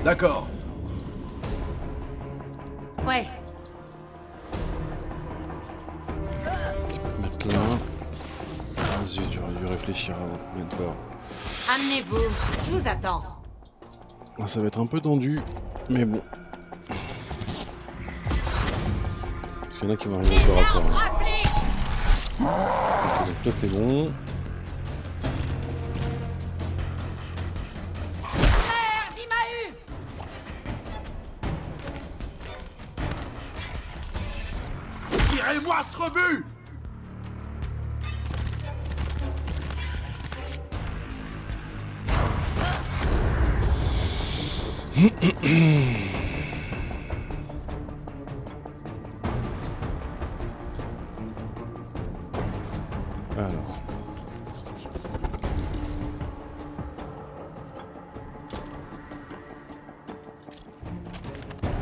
D'accord. Ouais. Mettre là. Ah zut, j'aurais dû réfléchir avant de mettre là. Amenez-vous. Je vous attends. Ah, ça va être un peu tendu, mais bon. Parce qu'il y en a qui vont arriver au corps à corps. Hein. Ok, donc là c'est bon. Merde, il m'a eu. Tirez-moi ce rebut. Alors.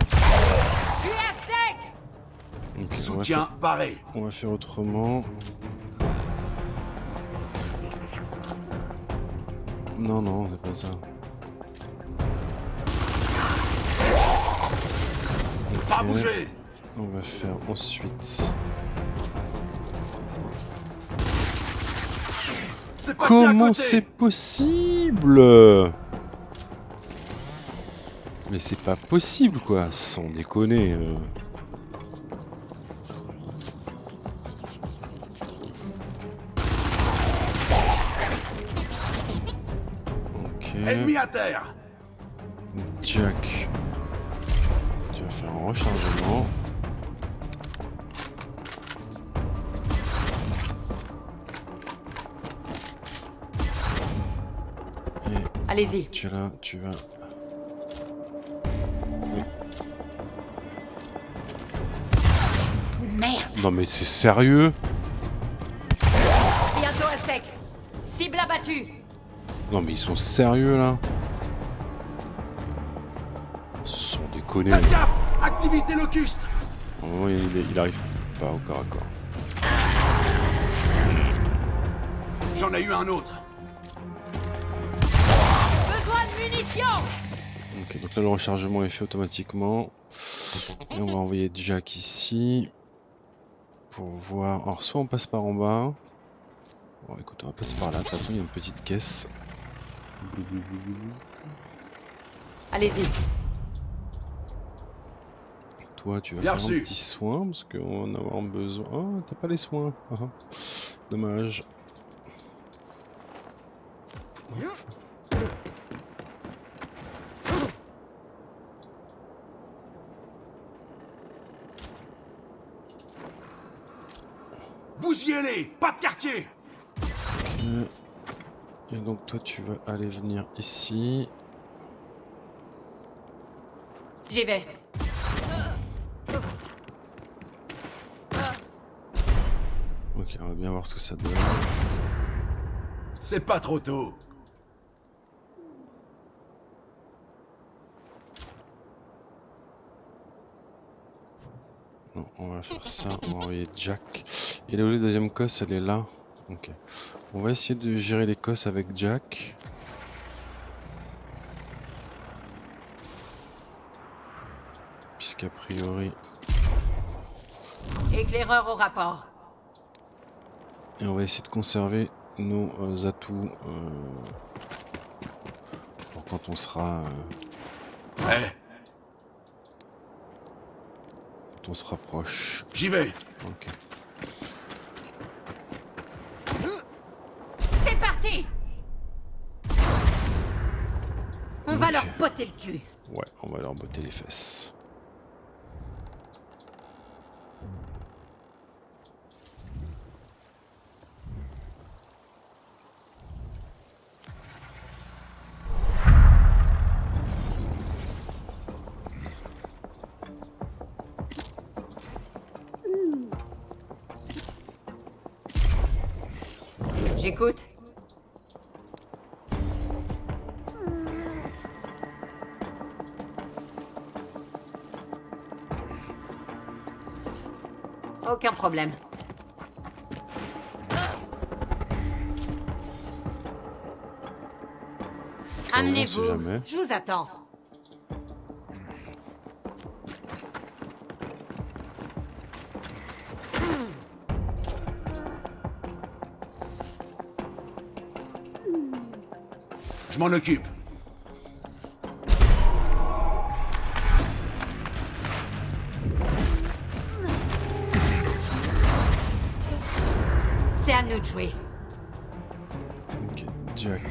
Je suis à sec. Soutien barré. On va faire autrement. Non, non, c'est pas ça. Pas Ok. bouger. On va faire ensuite. C'est passé à Comment côté. c'est possible? Mais c'est pas possible quoi, sans déconner. Ok. Ennemi à terre. Jack. Tu vas faire un rechargement. Et Allez-y. tu es là, tu vas. Oui. Merde. Non mais c'est sérieux? Bientôt à sec. Cible abattue. Non mais ils sont sérieux là? Sans déconner. Faites gaffe. Activité locuste. Oh, il arrive pas au corps à corps. J'en ai eu un autre. Besoin de munitions. Ok, donc là le rechargement est fait automatiquement. Et on va envoyer Jack ici. Pour voir. Alors soit on passe par en bas. Bon écoute, on va passer par là. De toute façon il y a une petite caisse. Allez-y. Toi tu vas Bien faire reçu. un petit soin parce qu'on va en avoir besoin. Oh t'as pas les soins. Ah, ah. Dommage. Bousillez-les. Pas de quartier. Et donc toi tu vas aller venir ici. J'y vais. Ok, on va bien voir ce que ça donne. C'est pas trop tôt. Non, on va faire ça, on va envoyer Jack. Et là où la deuxième cosse, elle est là. Ok. On va essayer de gérer les cosses avec Jack. Puisqu'a priori... Éclaireur au rapport. Et on va essayer de conserver nos atouts pour quand on sera... Eh, quand on se rapproche. j'y vais. Ok. C'est parti. On va Ok. leur botter le cul. Ouais, on va leur botter les fesses. J'écoute. Aucun problème. Amenez-vous. jamais. Je vous attends. Je m'en occupe. C'est à nous de jouer. Ok, Jack.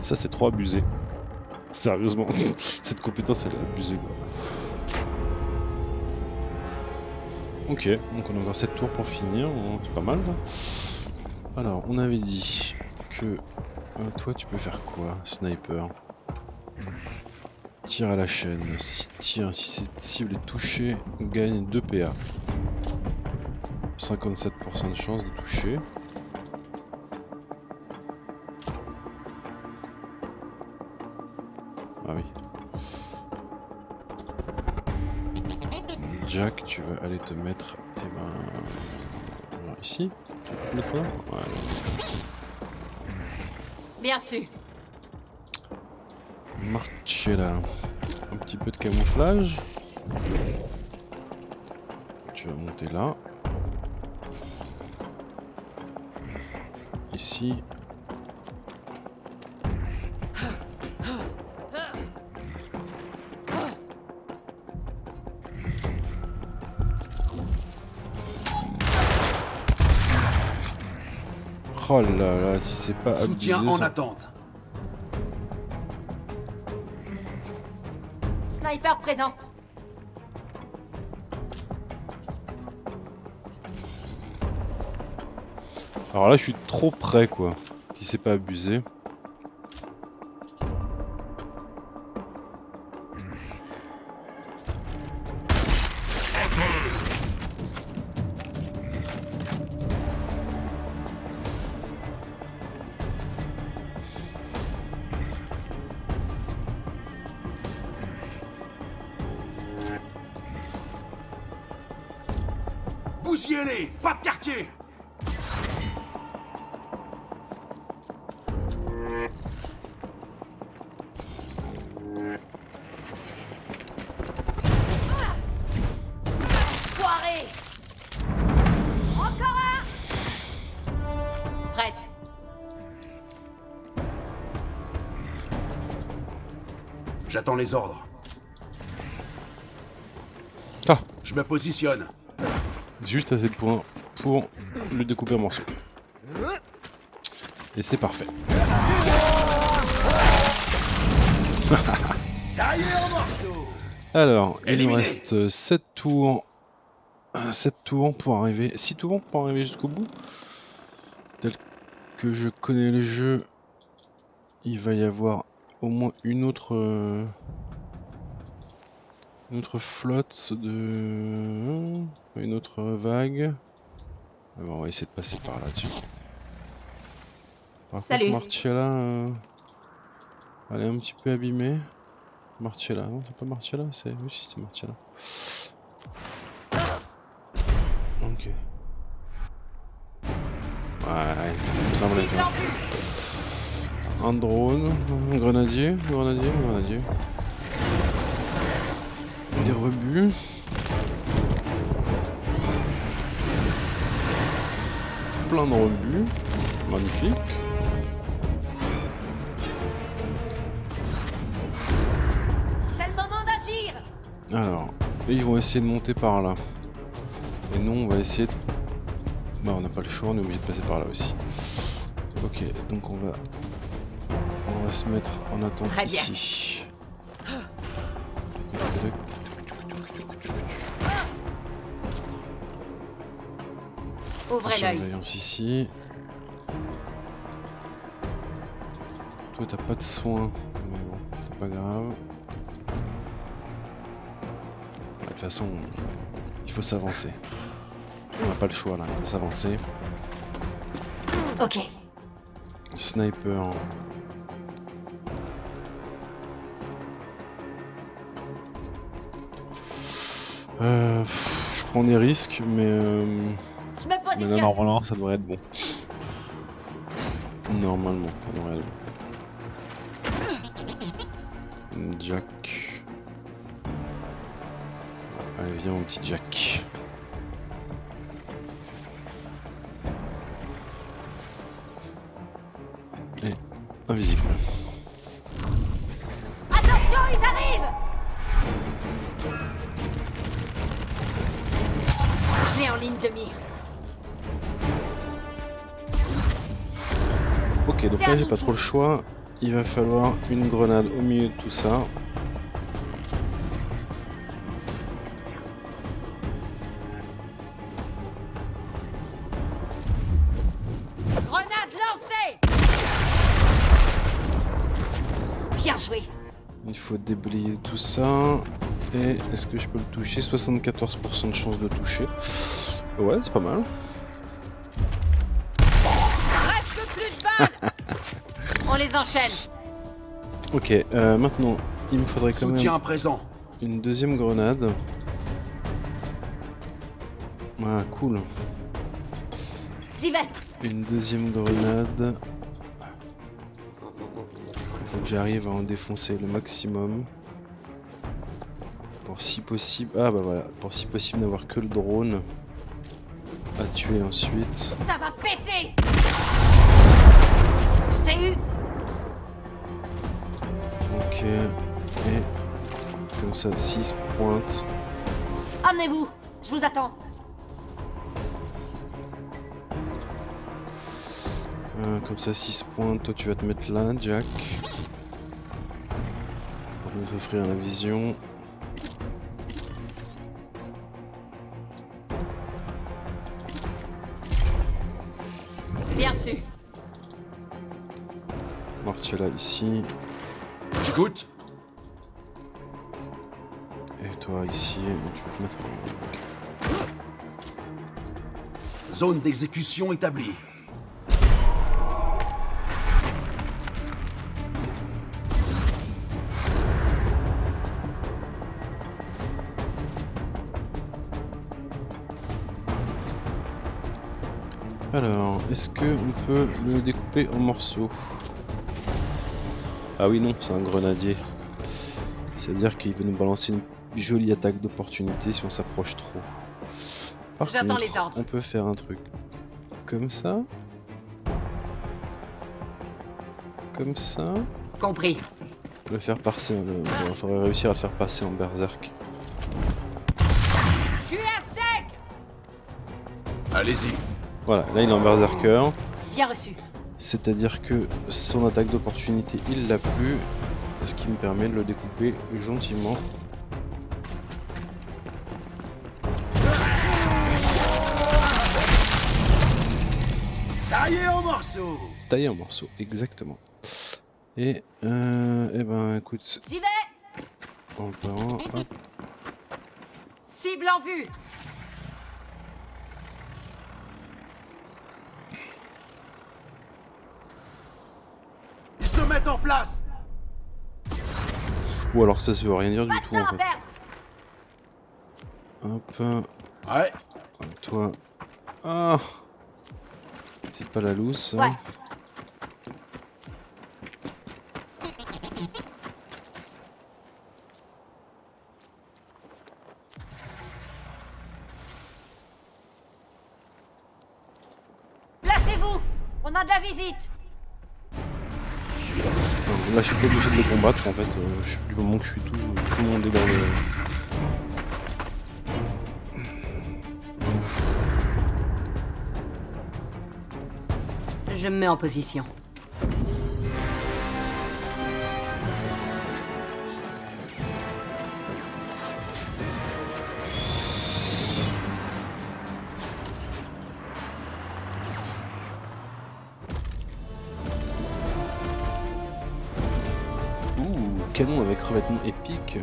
Ça c'est trop abusé. Sérieusement, cette compétence elle est abusée quoi. Ok, donc on a encore 7 tours pour finir, c'est pas mal. Alors, on avait dit que toi tu peux faire quoi, sniper? tir à la chaîne. Si cette cible est touchée, gagne 2 PA. 57% de chance de toucher. Ah oui. Jack, tu vas aller te mettre, ici. Tu peux te mettre là ? Ouais. Bien su. Marcella, un petit peu de camouflage. Tu vas monter là. Ici. Oh là là, si c'est pas abusé, Soutien en ça. attente. Sniper présent. Alors là, je suis trop près, quoi. Si c'est pas abusé. Bousillez-les, pas de quartier. Soirée. Encore un. Prête. J'attends les ordres. Ah, Je me positionne. juste assez de points pour le découper en morceaux. Et c'est parfait. Taillé en morceaux. Alors, il nous Éliminé. reste 7 tours. 7 tours pour arriver. 6 tours pour arriver jusqu'au bout. Tel que je connais le jeu, il va y avoir au moins une autre flotte de. Une autre vague. Bon, on va essayer de passer par là-dessus. Par Salut. contre, Marcella, elle est un petit peu abîmée. Marcella, non, c'est pas Marcella, c'est. Oui, si, c'est Marcella. Ok. Ouais, ça me semblait bien. Un drone, un grenadier. Des rebuts. Plein de rebuts. Magnifique. C'est le moment d'agir. Alors, eux, ils vont essayer de monter par là. Et nous, on va essayer de... Bah, on n'a pas le choix, on est obligé de passer par là aussi. Ok, donc on va se mettre en attente Très bien. ici. Ouvrez l'œil. Surveillance ici. Toi, t'as pas de soins, mais bon, c'est pas grave. De toute façon, il faut s'avancer. On n'a pas le choix là, il faut s'avancer. Ok. Sniper. Je prends des risques, mais Je me là, positionne. normalement ça devrait être bon. Normalement, ça devrait être bon. Jack. Allez, viens mon petit Jack. Et invisible. Attention, ils arrivent. Je l'ai en ligne de mire. Ok, donc C'est là à j'ai nous pas de trop le choix. Il va falloir une grenade au milieu de tout ça. Grenade lancée. Bien joué. Il faut déblayer tout ça. Et est-ce que je peux le toucher? 74% de chance de toucher. Ouais, c'est pas mal. Presque plus de balles. On les enchaîne. Ok, maintenant, il me faudrait quand Soutien même présent. une deuxième grenade. Ah, cool. J'y vais. Une deuxième grenade. Faut que j'arrive à en défoncer le maximum. Pour si possible... Ah bah voilà, pour si possible n'avoir que le drone à tuer ensuite. Ça va péter. Je t'ai eu. Ok, et comme ça 6 pointes. Amenez-vous. Je vous attends. Comme ça 6 pointes, toi tu vas te mettre là, Jack. Pour nous offrir la vision. Bien sûr. Martiala ici. J'écoute. Et toi ici, et tu vas te mettre en... Zone d'exécution établie. Alors, est-ce que on peut le découper en morceaux? Ah oui non, c'est un grenadier. C'est-à-dire qu'il veut nous balancer une jolie attaque d'opportunité si on s'approche trop. Par J'attends contre, les ordres. on peut faire un truc comme ça. Comme ça. Compris. Le faire passer, il faudrait réussir à le faire passer en berserk. Je suis à sec. Allez-y. Voilà, là il est en berserker. Bien reçu. C'est-à-dire que son attaque d'opportunité il l'a plus. Ce qui me permet de le découper gentiment. Taillé en morceaux. Taillé en morceaux, exactement. Et eh ben écoute, J'y vais. en parlant, hop. Cible en vue. Ils se mettent en place. Ou alors ça veut rien dire du Pas tout de en temps à fait. perdre. Hop, Ouais. toi. Ah, c'est pas la loose. Ouais. Placez-vous. On a de la visite. Non, là je suis pas obligé de les combattre en fait. Du moment que je suis tout le monde est dans le. Je me mets en position. Ouh, canon avec revêtement épique.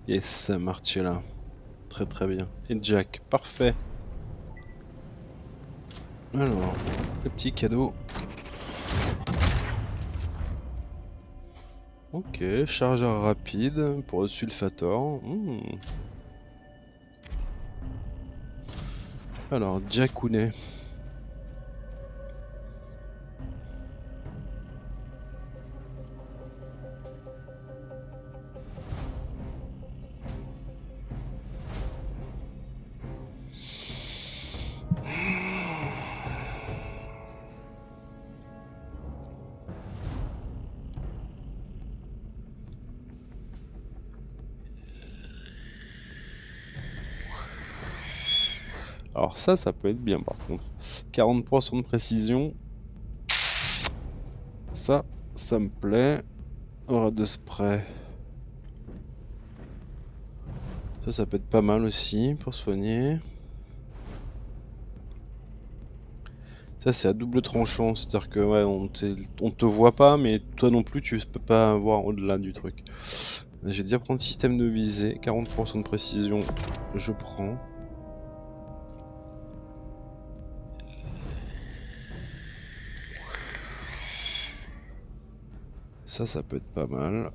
Yes, Marcella. Très très bien. Et Jack, parfait. Alors, le petit cadeau. Ok, chargeur rapide pour le sulfator. Alors, Jackounet. Alors ça peut être bien par contre. 40% de précision. Ça me plaît. Aura de spray. Ça peut être pas mal aussi pour soigner. Ça c'est à double tranchant, c'est-à-dire que ouais, on te voit pas, mais toi non plus tu peux pas voir au-delà du truc. Je vais déjà prendre système de visée, 40% de précision, je prends. Ça peut être pas mal.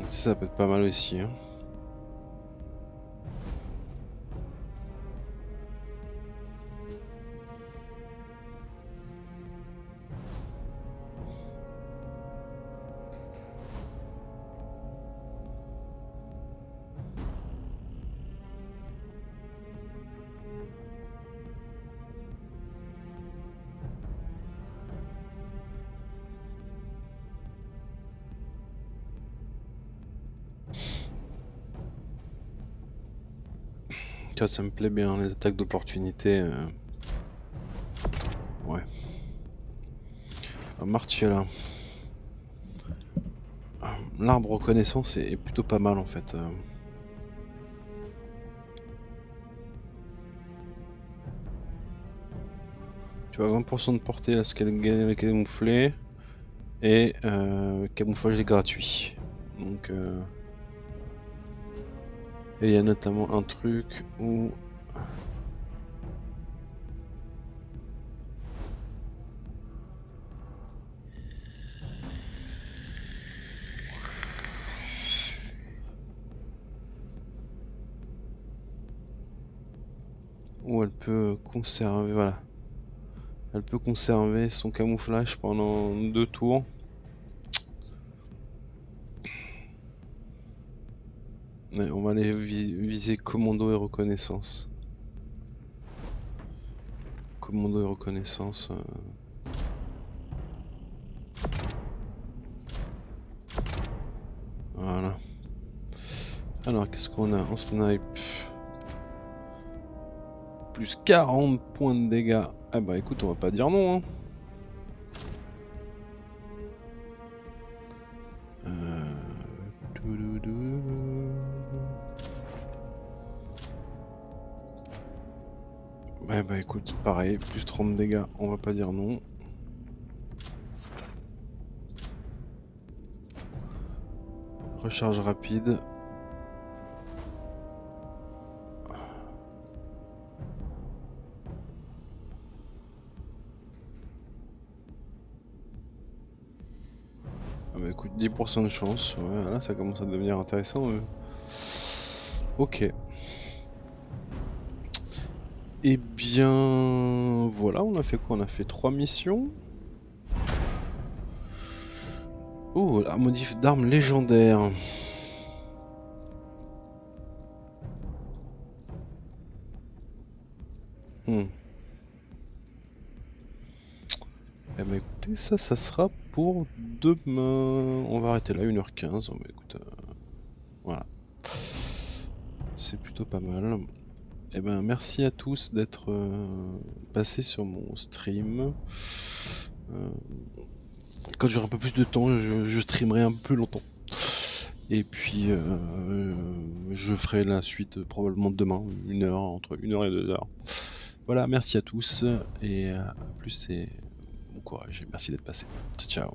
Ça peut être pas mal aussi. Hein. Ça me plaît bien, les attaques d'opportunité. Ouais. Martial. L'arbre reconnaissance est plutôt pas mal en fait. Tu as 20% de portée lorsqu'elle est camouflée. Et camouflage est gratuit. Donc et il y a notamment un truc où elle peut conserver, voilà. Elle peut conserver son camouflage pendant 2 tours. Ouais, on va aller viser commando et reconnaissance. Commando et reconnaissance. Voilà. Alors qu'est-ce qu'on a en snipe? Plus 40 points de dégâts. Ah bah écoute, on va pas dire non hein. Ouais bah écoute, pareil, plus 30 dégâts, on va pas dire non. Recharge rapide. Ah bah écoute, 10% de chance, ouais, là ça commence à devenir intéressant. Ok. Et bien voilà, on a fait quoi? On a fait 3 missions. Oh, la modif d'armes légendaire. Eh bah écoutez, ça sera pour demain. On va arrêter là, 1h15. Bah écoute, voilà. C'est plutôt pas mal. Eh ben merci à tous d'être passés sur mon stream. Quand j'aurai un peu plus de temps, je streamerai un peu plus longtemps. Et puis je ferai la suite probablement demain, entre 1h et 2h. Voilà, merci à tous et à plus et bon courage et merci d'être passé. Ciao ciao.